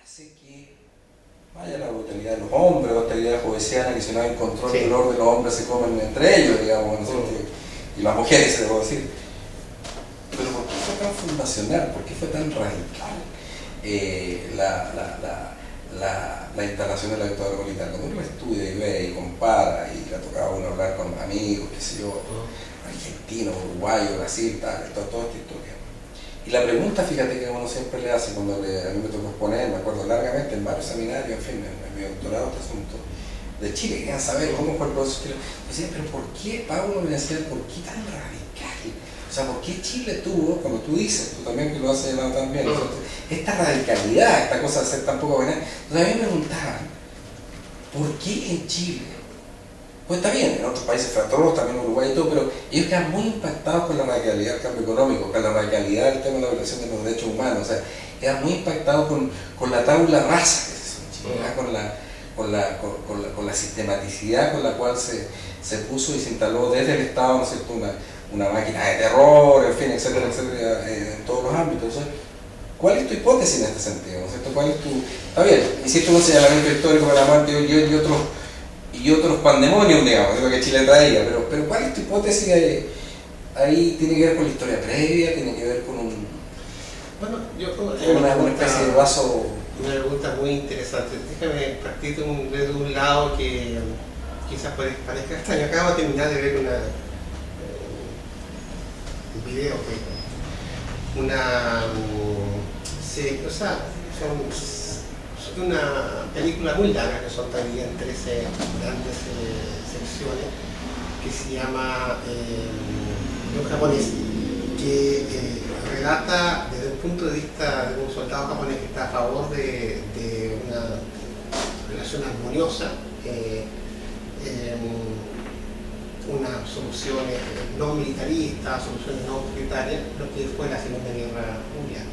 hace que vaya la brutalidad de los hombres, la brutalidad jovesiana, que si no hay control del orden, los hombres se comen entre ellos, digamos, ¿no? Y las mujeres, se debo decir. Pero ¿por qué fue tan fundacional? ¿Por qué fue tan radical la instalación de la dictadura militar? Cuando uno estudia y ve y compara, y le ha tocado a uno hablar con amigos, qué sé yo, argentinos, uruguayos, Brasil, tal, toda esta historia. Y la pregunta, fíjate, que uno siempre le hace cuando a mí me tocó exponer, me acuerdo largamente en varios seminarios, en fin, en mi doctorado, este asunto de Chile, querían saber cómo fue el proceso chileno. Decían, pero ¿por qué, Pablo, me decía, por qué tan radical? O sea, ¿por qué Chile tuvo, como tú dices, tú también que lo has señalado también, esta radicalidad, esta cosa de ser tan poco buena? Entonces a mí me preguntaban, ¿por qué en Chile? Pues está bien, en otros países fue atroz, también en Uruguay y todo, pero ellos quedan muy impactados con la radicalidad del cambio económico, con la radicalidad del tema de la violación de los derechos humanos, o sea, quedan muy impactados con la tabula rasa que se hizo en Chile, con la sistematicidad con la cual se puso y se instaló desde el Estado, ¿no es cierto?, una máquina de terror, en fin, etcétera, etcétera, en todos los ámbitos. Entonces, ¿cuál es tu hipótesis en este sentido? ¿No es cierto? ¿Cuál es tu...? Está bien, hiciste un señalamiento histórico de la muerte y otros pandemonios, digamos, es lo que Chile traía, pero ¿cuál es tu hipótesis ahí? ¿Tiene que ver con la historia previa? ¿Tiene que ver con una especie de vaso? Una pregunta muy interesante. Déjame partir desde un lado que quizás parezca extraño. Acabo de terminar de ver un video, una serie, o sea, son una película muy larga que son también 13 grandes secciones, que se llama Los japoneses, que relata desde el punto de vista de un soldado japonés que está a favor de una relación armoniosa, una solución no militarista, soluciones no autoritarias, lo que fue la Segunda Guerra Mundial.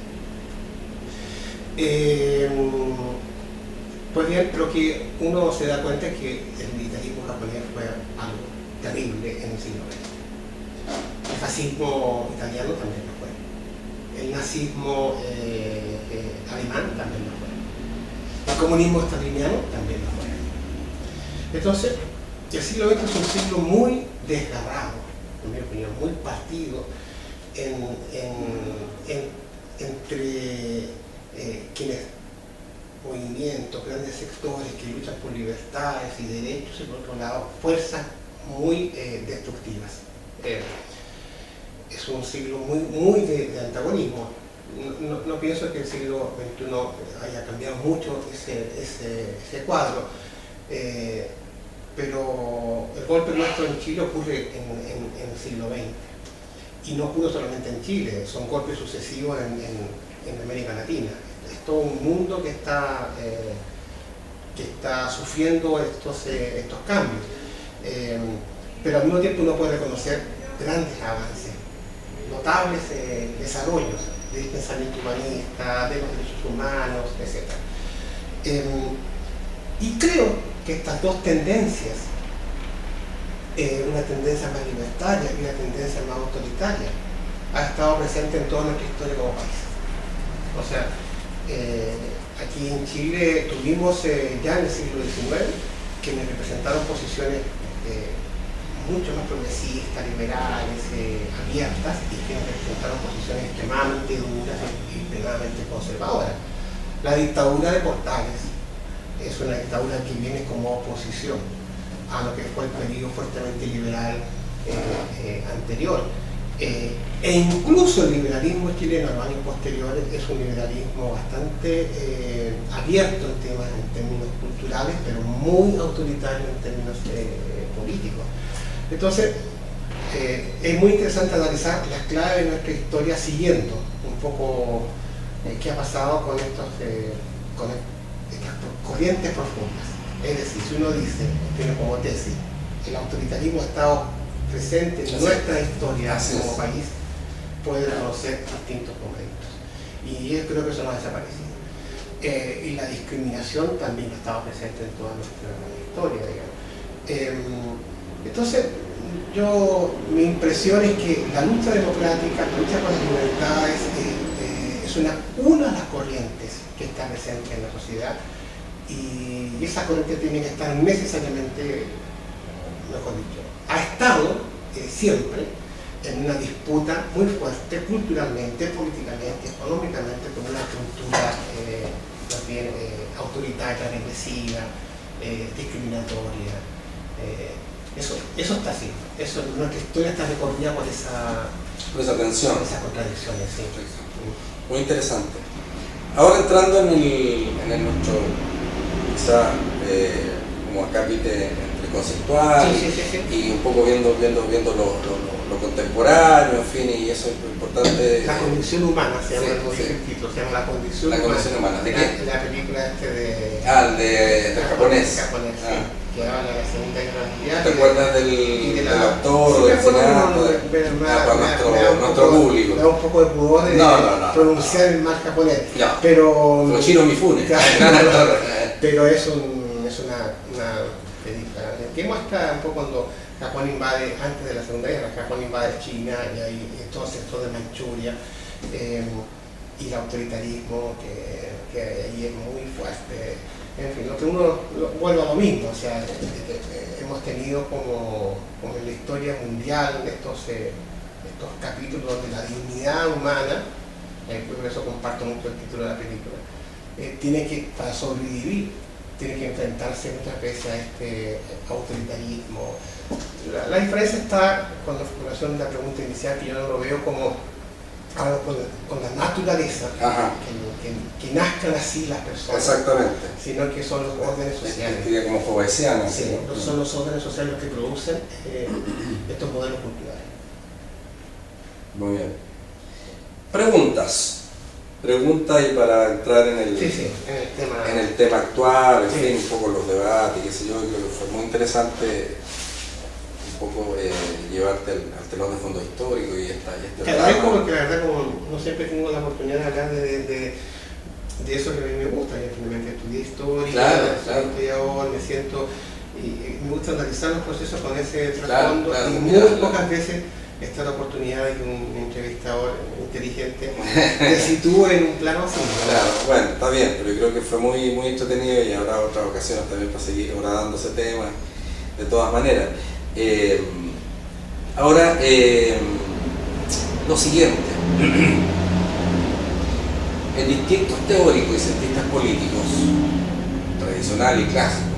Pues bien, lo que uno se da cuenta es que el militarismo japonés fue algo terrible en el siglo XX. El fascismo italiano también lo fue. El nazismo alemán también lo fue. El comunismo staliniano también lo fue. Entonces, el siglo XX es un siglo muy desgarrado, en mi opinión, muy partido entre quienes movimientos, grandes sectores que luchan por libertades y derechos, y por otro lado, fuerzas muy destructivas. Es un siglo muy de antagonismo. No pienso que el siglo XXI haya cambiado mucho ese cuadro, pero el golpe nuestro en Chile ocurre en el siglo XX, y no ocurre solamente en Chile, son golpes sucesivos en América Latina. Es todo un mundo que está sufriendo estos cambios, pero al mismo tiempo uno puede reconocer grandes avances, notables desarrollos del pensamiento humanista, de los derechos humanos, etc. Y creo que estas dos tendencias, una tendencia más libertaria y una tendencia más autoritaria, ha estado presente en toda nuestra historia como país. O sea, aquí en Chile tuvimos ya en el siglo XIX quienes representaron posiciones mucho más progresistas, liberales, abiertas, y quienes representaron posiciones extremadamente duras y extremadamente conservadoras. La dictadura de Portales es una dictadura que viene como oposición a lo que fue el periodo fuertemente liberal anterior. E incluso el liberalismo chileno en los años posteriores es un liberalismo bastante abierto en términos culturales, pero muy autoritario en términos políticos. Entonces, es muy interesante analizar las claves de nuestra historia siguiendo un poco qué ha pasado con estas corrientes profundas. Es decir, si uno dice, tiene como tesis, el autoritarismo ha estado presente en nuestra historia como país, puede reconocer distintos momentos. Y yo creo que eso no ha desaparecido. Y la discriminación también ha estado presente en toda nuestra historia, digamos. Entonces, mi impresión es que la lucha democrática, la lucha por las libertades, es una de las corrientes que está presente en la sociedad, y esa corriente tiene que estar necesariamente, mejor dicho, ha estado siempre en una disputa muy fuerte culturalmente, políticamente, económicamente, con una cultura más bien autoritaria, represiva, discriminatoria. Eso está así. Nuestra historia está recorrida por esa tensión. Por esas contradicciones, sí. Muy interesante. Ahora entrando en nuestro, quizá, como acápite entre conceptual Sí. y un poco viendo lo contemporáneo, en fin, y eso es lo importante. La condición humana se llama el título, se llama La condición humana. ¿De qué? La película de... del japonés. Sí, que habla de la Segunda Guerra Mundial. ¿Te acuerdas del autor o del cineasta? Para nuestro público. Me da un poco de pudor de pronunciar el mal japonés. No. Pero Toshiro Mifune. Pero es una película que muestra un poco cuando Japón invade, antes de la Segunda Guerra, Japón invade China y hay todo el sector de Manchuria y el autoritarismo que ahí es muy fuerte. En fin, lo que uno vuelve a lo mismo, o sea, hemos tenido como en la historia mundial estos capítulos de la dignidad humana, por eso comparto mucho el título de la película, tiene que, para sobrevivir, tiene que enfrentarse muchas veces a este autoritarismo. La diferencia está con la formulación de la pregunta inicial, que yo no lo veo como algo con la naturaleza, que nazcan así las personas. Exactamente. Sino que son los órdenes sociales. Sería como fobaesiano. Sí, ¿no? Son los órdenes sociales los que producen estos modelos culturales. Muy bien. Preguntas y para entrar en el tema actual, en fin, un poco los debates, qué sé yo, creo que fue muy interesante un poco llevarte al telón de fondo histórico y te agradezco porque la verdad como no siempre tengo la oportunidad de hablar de eso que a mí me gusta. Yo finalmente estudié historia, soy historiador, me siento y me gusta analizar los procesos con ese trasfondo y muy pocas veces está la oportunidad de que un entrevistador inteligente te sitúe en un plano así. Claro, bueno, está bien, pero yo creo que fue muy entretenido y habrá otras ocasiones también para seguir abordando ese tema de todas maneras. Ahora, lo siguiente. En distintos teóricos y cientistas políticos, tradicional y clásico,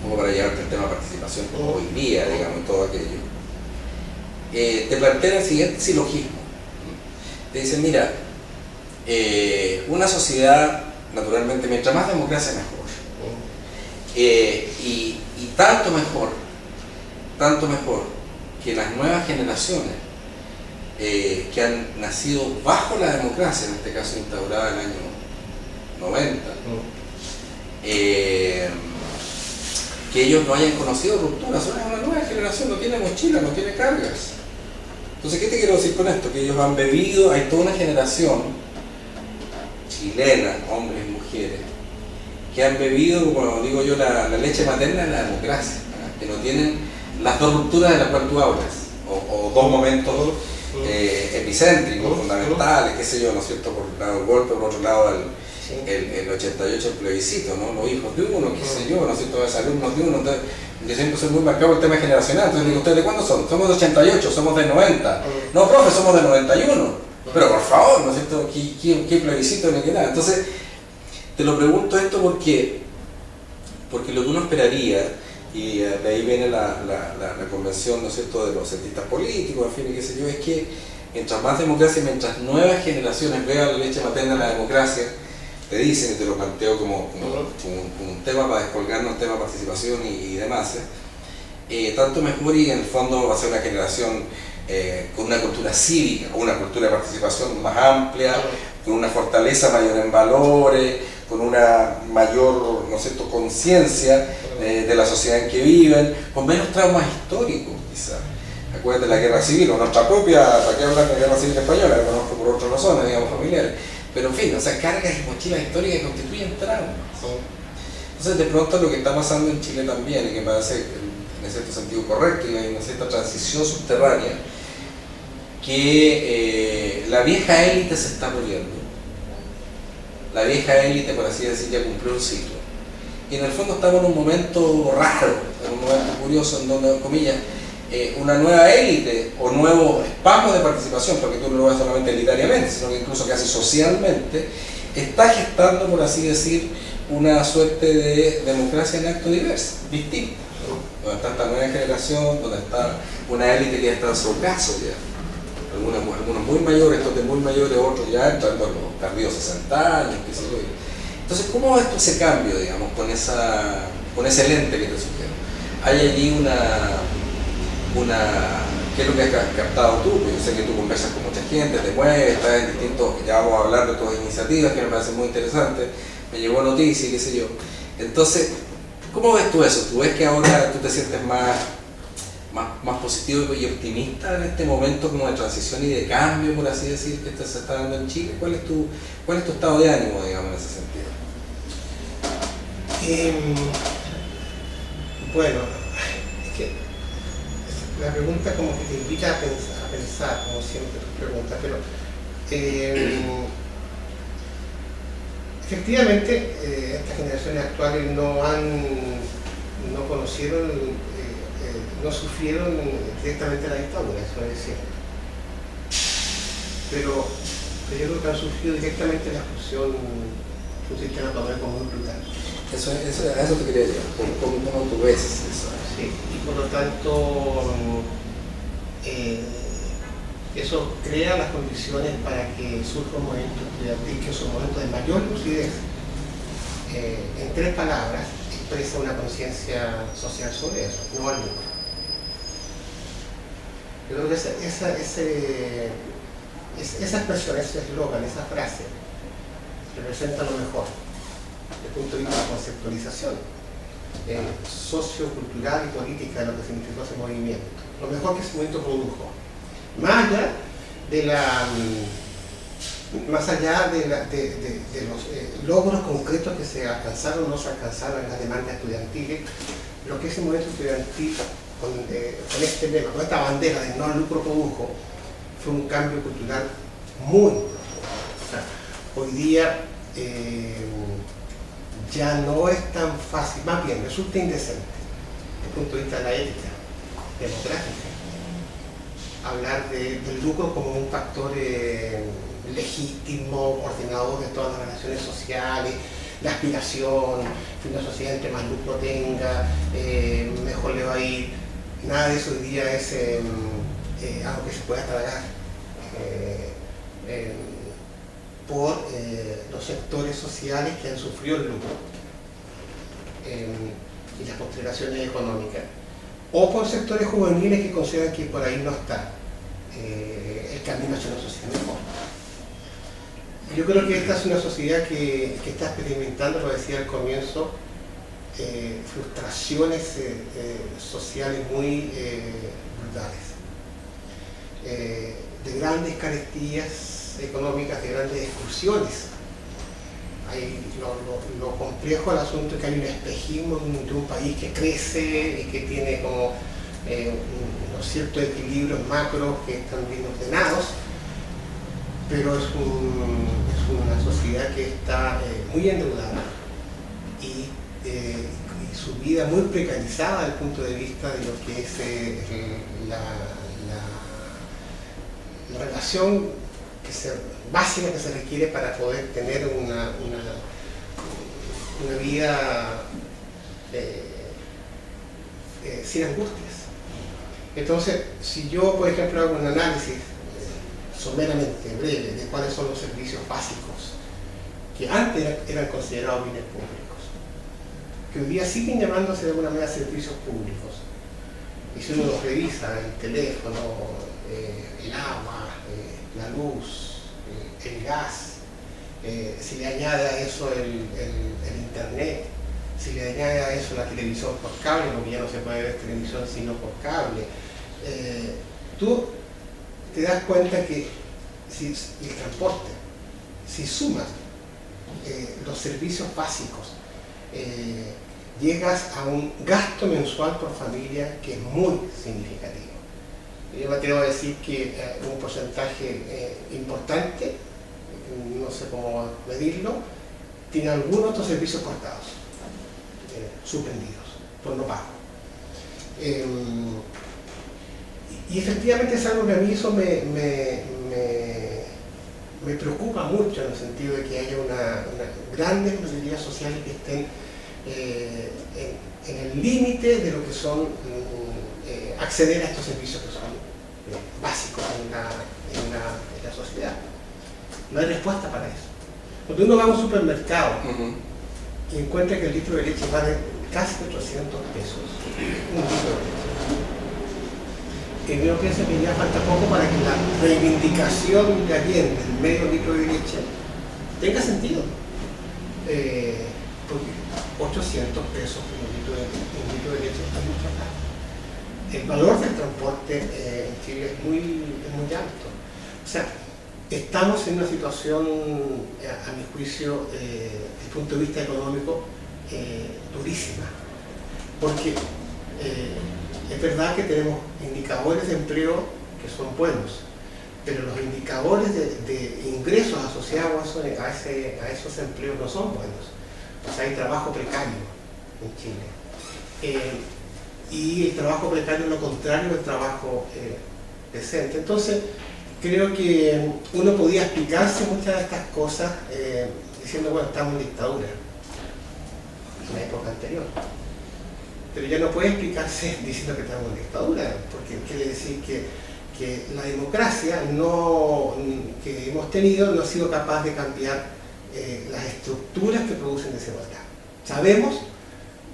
como para llevarte el tema de participación como hoy día, digamos, todo aquello, te plantean el siguiente silogismo. Te dicen, mira, una sociedad, naturalmente, mientras más democracia mejor. Y tanto mejor que las nuevas generaciones que han nacido bajo la democracia, en este caso instaurada en el año 90, que ellos no hayan conocido ruptura, son una nueva generación, no tiene mochila, no tiene cargas. Entonces, ¿qué te quiero decir con esto? Que ellos han bebido, hay toda una generación chilena, hombres y mujeres, que han bebido, como digo yo, la leche materna de la democracia, ¿no? Que no tienen las dos rupturas de las cuales tú hablas, o dos momentos epicéntricos, fundamentales, qué sé yo, ¿no es cierto? Por un lado el golpe, por otro lado el 88, el plebiscito, ¿no? Los hijos de uno, qué sé yo, ¿no es cierto? Los alumnos de uno. Entonces, yo siempre soy muy marcado el tema generacional, entonces digo, ¿ustedes de cuándo son? Somos de 88, somos de 90. No, profe, somos de 91. Pero por favor, ¿no es cierto? ¿Qué plebiscito ni qué nada? Entonces, te lo pregunto esto porque lo que uno esperaría, y de ahí viene la convención, ¿no es cierto?, de los cientistas políticos, en fin, y qué sé yo, es que mientras más democracia, mientras nuevas generaciones vean la leche materna de la democracia, te dicen, y te lo planteo como un tema para descolgarnos, un tema de participación y demás, tanto mejor, y en el fondo va a ser una generación con una cultura cívica, con una cultura de participación más amplia, con una fortaleza mayor en valores, con una mayor, ¿no es cierto?, conciencia de la sociedad en que viven, con menos traumas históricos, quizás. Acuérdate de la guerra civil, o nuestra propia, ¿para qué hablar de la guerra civil española? La conozco por otras razones, digamos, familiares. Pero en fin, o sea, cargas y mochilas históricas que constituyen traumas. Entonces, de pronto, lo que está pasando en Chile también, y que me parece en cierto sentido correcto, y hay una cierta transición subterránea, que la vieja élite se está muriendo. la vieja élite, por así decir, ya cumplió un ciclo. Y en el fondo estamos en un momento raro, en un momento curioso, en donde, comillas, una nueva élite o nuevos espacios de participación, porque tú no lo ves solamente elitariamente, sino que incluso casi socialmente, está gestando, por así decir, una suerte de democracia en acto diversa, distinta, ¿no? Donde está esta nueva generación, donde está una élite que ya está en su caso ya. Algunos muy mayores, estos de muy mayores, otros ya entrando a los tardíos 60 años, qué sé yo. Entonces, ¿cómo ves tú ese cambio, digamos, con ese lente que te sugiero? Hay allí ¿qué es lo que has captado tú? Porque yo sé que tú conversas con mucha gente, te mueves, estás en distintos, ya vamos a hablar de tus iniciativas que me parecen muy interesantes, me llegó noticia y qué sé yo. Entonces, ¿cómo ves tú eso? ¿Tú ves que ahora tú te sientes más positivo y optimista en este momento como de transición y de cambio, por así decir, que se está dando en Chile? ¿Cuál es tu estado de ánimo, digamos, en ese sentido? Bueno, es que la pregunta como que te invita a pensar como siempre tus preguntas, pero efectivamente estas generaciones actuales no conocieron, no sufrieron directamente la dictadura, eso es cierto. Pero yo creo que han sufrido directamente la expulsión de un sistema económico muy brutal. A eso te quería llegar, ¿cómo tú ves eso? Sí, y por lo tanto eso crea las condiciones para que surja un movimiento estudiantil, que es un momento de mayor lucidez. En 3 palabras expresa una conciencia social sobre eso, no al lucro. Yo creo que esa expresión, ese eslogan, esa frase, representa lo mejor desde el punto de vista de la conceptualización sociocultural y política de lo que significó ese movimiento. Lo mejor que ese movimiento produjo. Más allá de los logros concretos que se alcanzaron o no se alcanzaron en las demandas estudiantiles, lo que ese movimiento estudiantil con este lema, con esta bandera de no al lucro produjo, fue un cambio cultural muy profundo. O sea, hoy día ya no es tan fácil, más bien resulta indecente desde el punto de vista de la ética democrática hablar del lucro como un factor legítimo, ordenador de todas las relaciones sociales, la aspiración, que una sociedad entre más lucro tenga, mejor le va a ir. Nada de eso hoy día es algo que se pueda tragar por los sectores sociales que han sufrido el lucro y las postergaciones económicas, o por sectores juveniles que consideran que por ahí no está el camino hacia una sociedad mejor. Yo creo que esta es una sociedad que está experimentando, lo decía al comienzo, frustraciones sociales muy brutales, de grandes carestías económicas, de grandes exclusiones. Lo complejo del asunto es que hay un espejismo de un país que crece y que tiene como unos ciertos equilibrios macros que están bien ordenados, pero es una sociedad que está muy endeudada y su vida muy precarizada desde el punto de vista de lo que es la relación básica que se requiere para poder tener una vida sin angustias. Entonces, si yo, por ejemplo, hago un análisis someramente breve de cuáles son los servicios básicos que antes eran considerados bienes públicos, que hoy día siguen llamándose de alguna manera servicios públicos, y si uno los revisa, el teléfono, el agua, la luz, el gas, si le añade a eso el internet, si le añade a eso la televisión por cable, porque ya no se puede ver televisión sino por cable, tú te das cuenta que el transporte, si sumas los servicios básicos, llegas a un gasto mensual por familia que es muy significativo. Yo me atrevo a decir que un porcentaje importante, no sé cómo medirlo, tiene algunos otros servicios cortados, suspendidos, por no pago. Y efectivamente es algo que a mí eso me preocupa mucho, en el sentido de que haya una grandes mayorías sociales que estén en el límite de lo que son acceder a estos servicios que son básicos en la sociedad. No hay respuesta para eso. Cuando uno va a un supermercado y encuentra que el litro de leche vale casi 800 pesos, un litro de leche, yo pienso que ya falta poco para que la reivindicación de alguien del medio litro de leche tenga sentido. Porque 800 pesos por un litro de leche es mucho plata. El valor del transporte en Chile es muy alto. O sea, estamos en una situación, a mi juicio, desde el punto de vista económico, durísima. Porque es verdad que tenemos indicadores de empleo que son buenos, pero los indicadores de ingresos asociados a esos empleos no son buenos. O sea, hay trabajo precario en Chile. Y el trabajo precario es lo contrario del trabajo decente. Entonces, creo que uno podía explicarse muchas de estas cosas diciendo, bueno, estamos en dictadura, en la época anterior. Pero ya no puede explicarse diciendo que estamos en dictadura, porque quiere decir que la democracia que hemos tenido no ha sido capaz de cambiar las estructuras que producen desigualdad. Sabemos,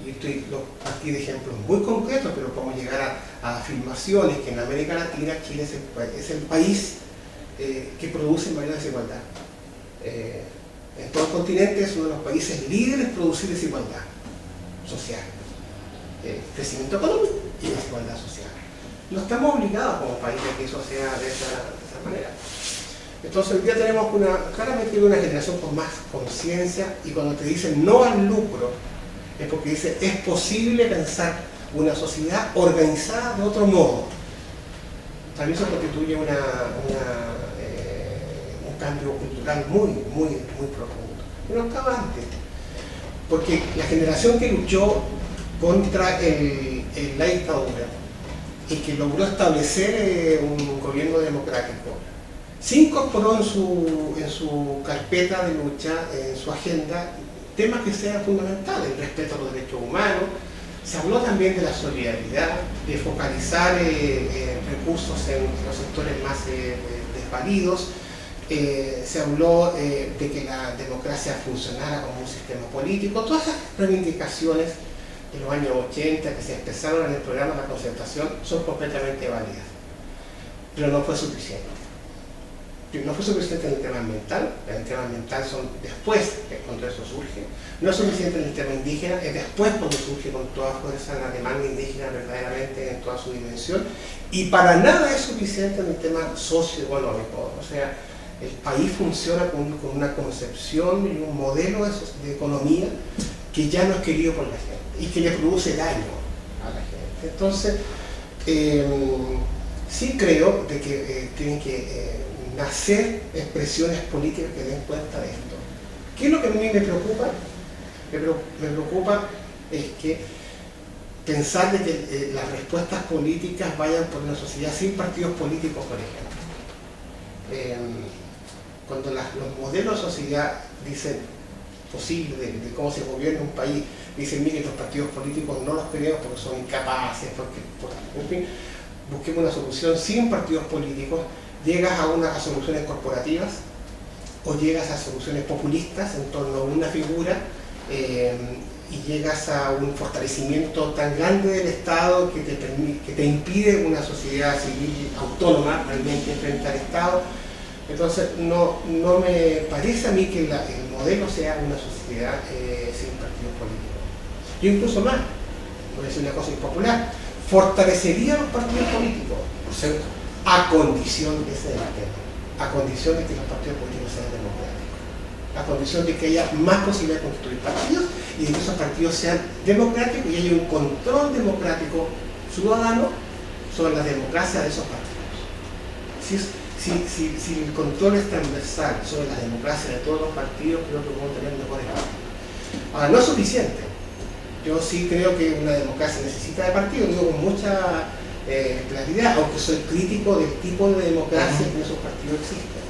y aquí de ejemplos muy concretos, pero podemos llegar a afirmaciones que en América Latina Chile es el país que produce mayor desigualdad. En todo el continente es uno de los países líderes en producir desigualdad social. Crecimiento económico y desigualdad social. No estamos obligados como país a que eso sea de esa manera. Entonces hoy día tenemos claramente una generación con más conciencia, y cuando te dicen no al lucro es porque dice es posible pensar una sociedad organizada de otro modo. También eso constituye un cambio cultural muy profundo. No estaba antes, porque la generación que luchó contra la dictadura y que logró establecer un gobierno democrático, se incorporó en su carpeta de lucha, en su agenda, temas que sean fundamentales: el respeto a los derechos humanos. Se habló también de la solidaridad, de focalizar recursos en los sectores más desvalidos. Se habló de que la democracia funcionara como un sistema político. Todas esas reivindicaciones de los años 80 que se expresaron en el programa de la Concertación son completamente válidas, pero no fue suficiente. No fue suficiente en el tema ambiental. El tema ambiental son después, cuando eso surge. No es suficiente en el tema indígena, es después cuando surge con toda fuerza la demanda indígena verdaderamente en toda su dimensión, y para nada es suficiente en el tema socioeconómico. O sea, el país funciona con una concepción y un modelo de economía que ya no es querido por la gente y que le produce daño a la gente. Entonces, sí creo de que tienen que nacer expresiones políticas que den cuenta de esto. ¿Qué es lo que a mí me preocupa? Me preocupa es que pensar de que las respuestas políticas vayan por una sociedad sin partidos políticos, por ejemplo. Cuando los modelos de sociedad dicen posible de cómo se gobierna un país, dicen, mire, los partidos políticos no los queremos porque son incapaces, en fin, busquemos una solución sin partidos políticos. Llegas a soluciones corporativas o llegas a soluciones populistas en torno a una figura, y llegas a un fortalecimiento tan grande del Estado que te impide una sociedad civil autónoma realmente frente al Estado. Entonces no me parece a mí que el modelo sea una sociedad sin partidos políticos. Yo incluso más, voy a decir una cosa impopular, fortalecería los partidos políticos, por cierto, a condición de ese debate, a condición de que los partidos políticos sean democráticos, a condición de que haya más posibilidad de constituir partidos y de que esos partidos sean democráticos y haya un control democrático ciudadano sobre la democracia de esos partidos. si el control es transversal sobre la democracia de todos los partidos, creo que podemos tener mejores partidos. Ahora, no es suficiente. Yo sí creo que una democracia necesita de partidos, digo con mucha claridad, aunque soy crítico del tipo de democracia que en esos partidos existen.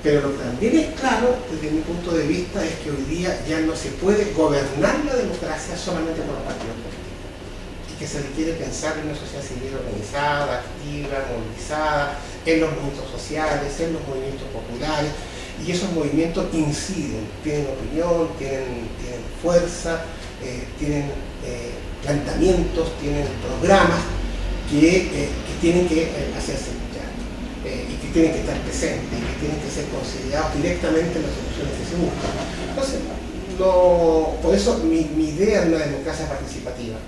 Pero lo que también es claro, desde mi punto de vista, es que hoy día ya no se puede gobernar la democracia solamente por los partidos políticos. Y que se requiere pensar en una sociedad civil organizada, activa, movilizada, en los movimientos sociales, en los movimientos populares. Y esos movimientos inciden, tienen opinión, tienen fuerza, tienen planteamientos, tienen programas que tienen que hacerse escuchar y que tienen que estar presentes y que tienen que ser considerados directamente en las soluciones que se buscan. Entonces, por eso mi idea de una democracia participativa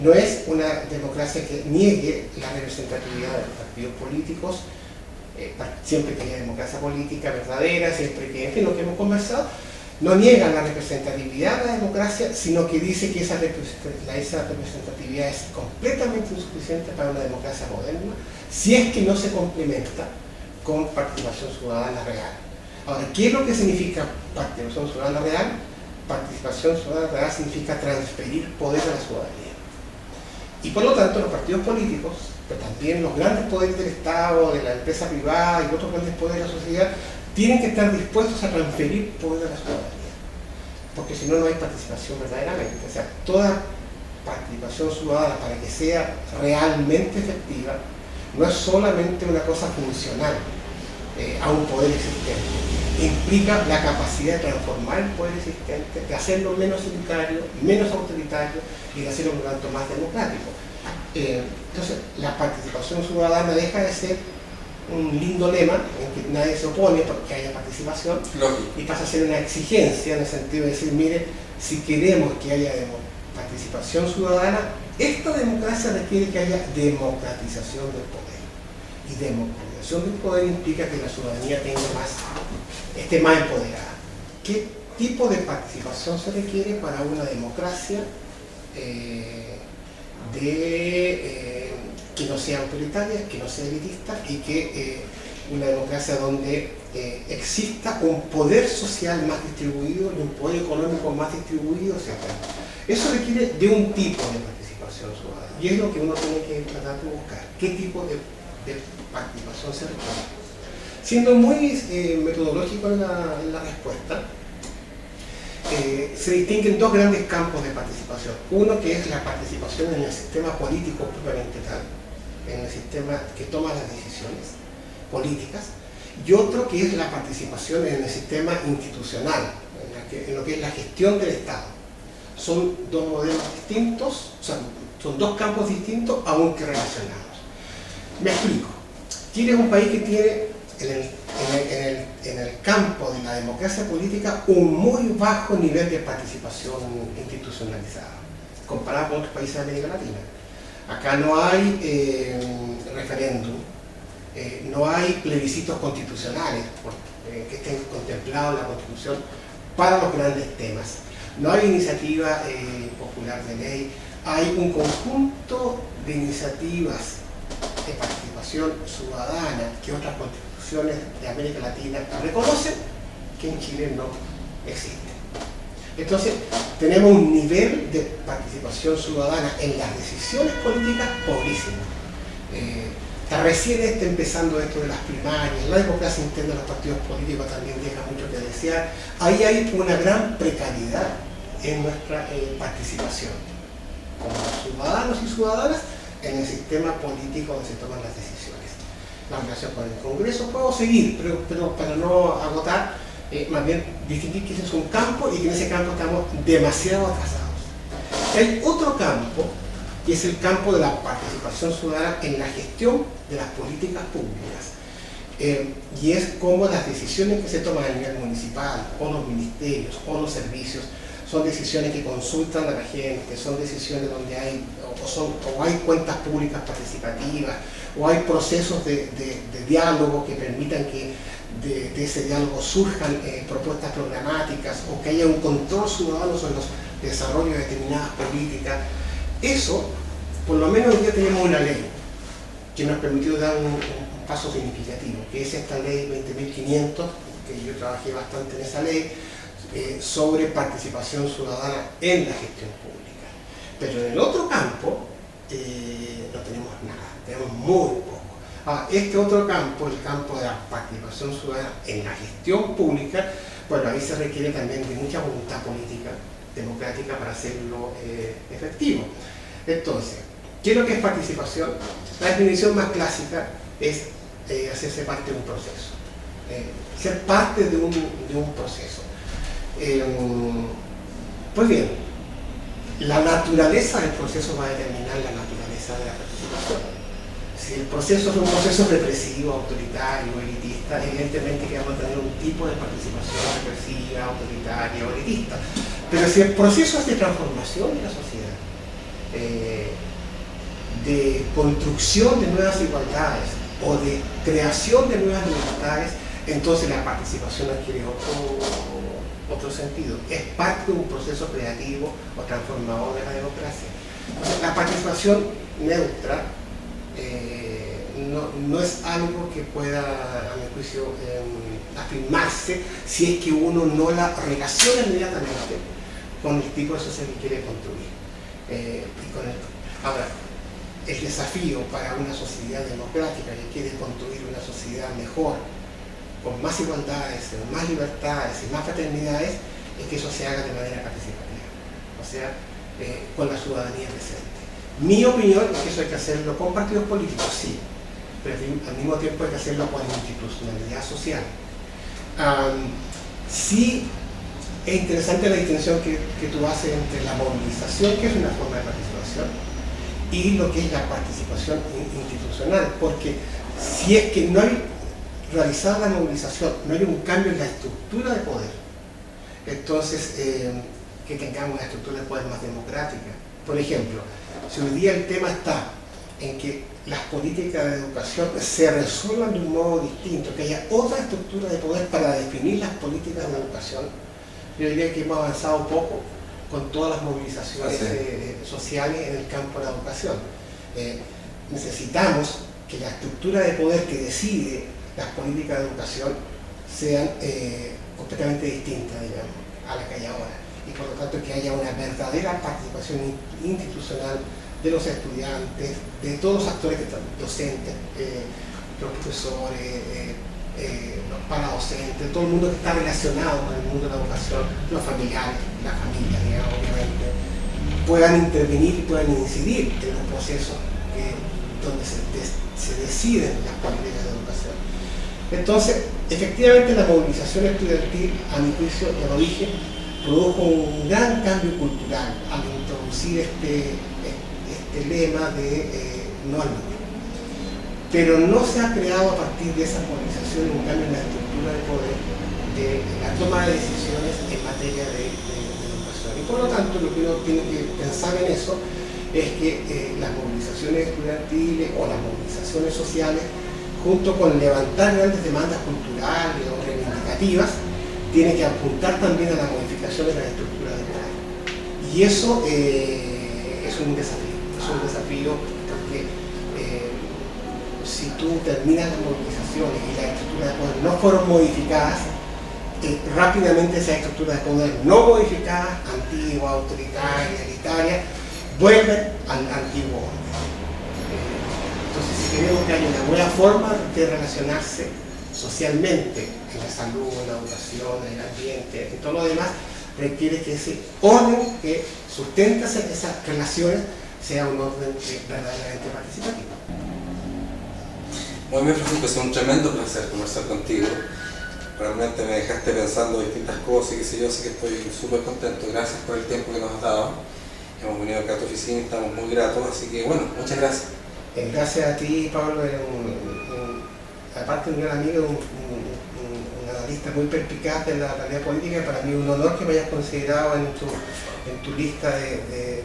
no es una democracia que niegue la representatividad de los partidos políticos, siempre que haya democracia política verdadera, siempre que, en fin, lo que hemos conversado, no niega la representatividad de la democracia, sino que dice que esa representatividad es completamente insuficiente para una democracia moderna si es que no se complementa con participación ciudadana real. Ahora, ¿qué es lo que significa participación ciudadana real? Participación ciudadana real significa transferir poder a la ciudadanía. Y por lo tanto, los partidos políticos, pero también los grandes poderes del Estado, de la empresa privada y otros grandes poderes de la sociedad, tienen que estar dispuestos a transferir poder a la ciudadanía, porque si no, no hay participación verdaderamente. O sea, toda participación ciudadana, para que sea realmente efectiva, no es solamente una cosa funcional a un poder existente, implica la capacidad de transformar el poder existente, de hacerlo menos unitario, menos autoritario y de hacerlo, por lo tanto, más democrático. Entonces, la participación ciudadana deja de ser un lindo lema en que nadie se opone porque haya participación. Lógico. Y pasa a ser una exigencia en el sentido de decir, mire, si queremos que haya participación ciudadana, esta democracia requiere que haya democratización del poder. Y democratización del poder implica que la ciudadanía esté más empoderada. ¿Qué tipo de participación se requiere para una democracia que no sea autoritaria, que no sea elitista y que una democracia donde exista un poder social más distribuido y un poder económico más distribuido, etc. Eso requiere de un tipo de participación ciudadana y es lo que uno tiene que tratar de buscar. ¿Qué tipo de participación se requiere? Siendo muy metodológico en la respuesta, se distinguen dos grandes campos de participación. Uno que es la participación en el sistema político propiamente tal, en el sistema que toma las decisiones políticas, y otro que es la participación en el sistema institucional, en lo que es la gestión del Estado. Son dos modelos distintos, son dos campos distintos, aunque relacionados. Me explico. Chile es un país que tiene en el campo de la democracia política un muy bajo nivel de participación institucionalizada, comparado con otros países de América Latina. Acá no hay referéndum, no hay plebiscitos constitucionales que estén contemplados en la Constitución para los grandes temas. No hay iniciativa popular de ley, hay un conjunto de iniciativas de participación ciudadana que otras constituciones de América Latina reconocen, que en Chile no existe. Entonces, tenemos un nivel de participación ciudadana en las decisiones políticas pobrísimo. Recién está empezando esto de las primarias, la democracia interna de los partidos políticos también deja mucho que desear. Ahí hay una gran precariedad en nuestra participación como ciudadanos y ciudadanas en el sistema político donde se toman las decisiones. La relación con el Congreso, puedo seguir, pero para no agotar, más bien distinguir que ese es un campo y que en ese campo estamos demasiado atrasados. Hay otro campo, que es el campo de la participación ciudadana en la gestión de las políticas públicas. Y es como las decisiones que se toman a nivel municipal, o los ministerios, o los servicios, son decisiones que consultan a la gente, son decisiones donde hay, o hay cuentas públicas participativas, o hay procesos de diálogo que permitan que de ese diálogo surjan propuestas programáticas, o que haya un control ciudadano sobre los desarrollos de determinadas políticas. Eso, por lo menos hoy día tenemos una ley que nos permitió dar un paso significativo, que es esta ley 20.500, que yo trabajé bastante en esa ley, sobre participación ciudadana en la gestión pública. Pero en el otro campo no tenemos nada, tenemos muy poco. Este otro campo, el campo de la participación ciudadana en la gestión pública, bueno, ahí se requiere también de mucha voluntad política, democrática, para hacerlo efectivo. Entonces, ¿qué es lo que es participación? La definición más clásica es hacerse parte de un proceso, ser parte de un proceso. Pues bien, la naturaleza del proceso va a determinar la naturaleza de la participación. Si el proceso es un proceso represivo, autoritario, elitista, evidentemente que vamos a tener un tipo de participación represiva, autoritaria o elitista. Pero si el proceso es de transformación de la sociedad, de construcción de nuevas igualdades o de creación de nuevas libertades, entonces la participación adquiere otro sentido. Es parte de un proceso creativo o transformador de la democracia. Entonces, la participación neutra no es algo que pueda, a mi juicio, afirmarse si es que uno no la relaciona inmediatamente con el tipo de sociedad que quiere construir. Ahora, el desafío para una sociedad democrática que quiere construir una sociedad mejor, con más igualdades, con más libertades y más fraternidades, es que eso se haga de manera participativa, o sea, con la ciudadanía presente. Mi opinión es que eso hay que hacerlo con partidos políticos, sí, pero al mismo tiempo hay que hacerlo con institucionalidad social. Sí, es interesante la distinción que tú haces entre la movilización, que es una forma de participación, y lo que es la participación institucional, porque si es que no hay realizada la movilización, no hay un cambio en la estructura de poder, entonces que tengamos una estructura de poder más democrática. Por ejemplo, si hoy día el tema está en que las políticas de educación se resuelvan de un modo distinto, que haya otra estructura de poder para definir las políticas de educación, yo diría que hemos avanzado poco con todas las movilizaciones sociales en el campo de la educación. Necesitamos que la estructura de poder que decide las políticas de educación sean completamente distintas, digamos, a la que hay ahora. Y por lo tanto que haya una verdadera participación institucional de los estudiantes, de todos los actores que están, docentes, los profesores, los paradocentes, todo el mundo que está relacionado con el mundo de la educación, los familiares, la familia, digamos, obviamente, puedan intervenir y puedan incidir en los procesos donde se deciden las políticas de educación. Entonces, efectivamente la movilización estudiantil, a mi juicio, ya lo dije, produjo un gran cambio cultural al introducir este lema de no al muro. Pero no se ha creado a partir de esa movilización un cambio en la estructura de poder, de la toma de decisiones en materia de educación. Y por lo tanto, lo que uno tiene que pensar en eso es que las movilizaciones estudiantiles o las movilizaciones sociales, junto con levantar grandes demandas culturales o reivindicativas, tiene que apuntar también a la modificación de la estructura de poder. Y eso es un desafío porque si tú terminas las movilizaciones y las estructuras de poder no fueron modificadas, rápidamente esas estructuras de poder no modificadas, antiguas, autoritarias, elitarias, vuelven al antiguo orden. Entonces, si queremos que haya una buena forma de relacionarse socialmente, en la salud, en la educación, en el ambiente, en todo lo demás, requiere que ese orden que sustenta esas relaciones sea un orden verdaderamente participativo. Muy bien, Francisco, es un tremendo placer conversar contigo. Realmente me dejaste pensando distintas cosas y qué sé yo, así que estoy súper contento. Gracias por el tiempo que nos has dado. Hemos venido acá a tu oficina y estamos muy gratos, así que bueno, muchas gracias. Gracias a ti, Pablo, aparte de un gran amigo, un analista muy perspicaz de la realidad política, y para mí es un honor que me hayas considerado en tu lista de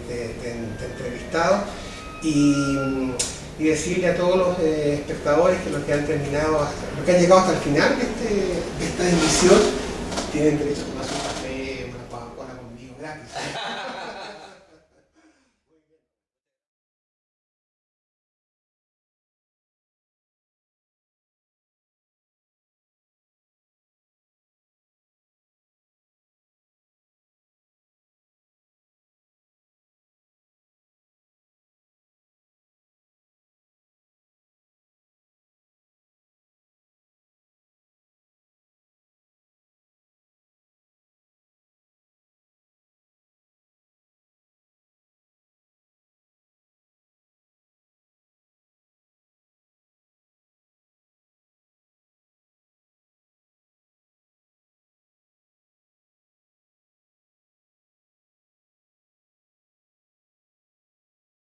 entrevistados, y decirle a todos los espectadores que los que han terminado, los que han llegado hasta el final de esta emisión, tienen derecho a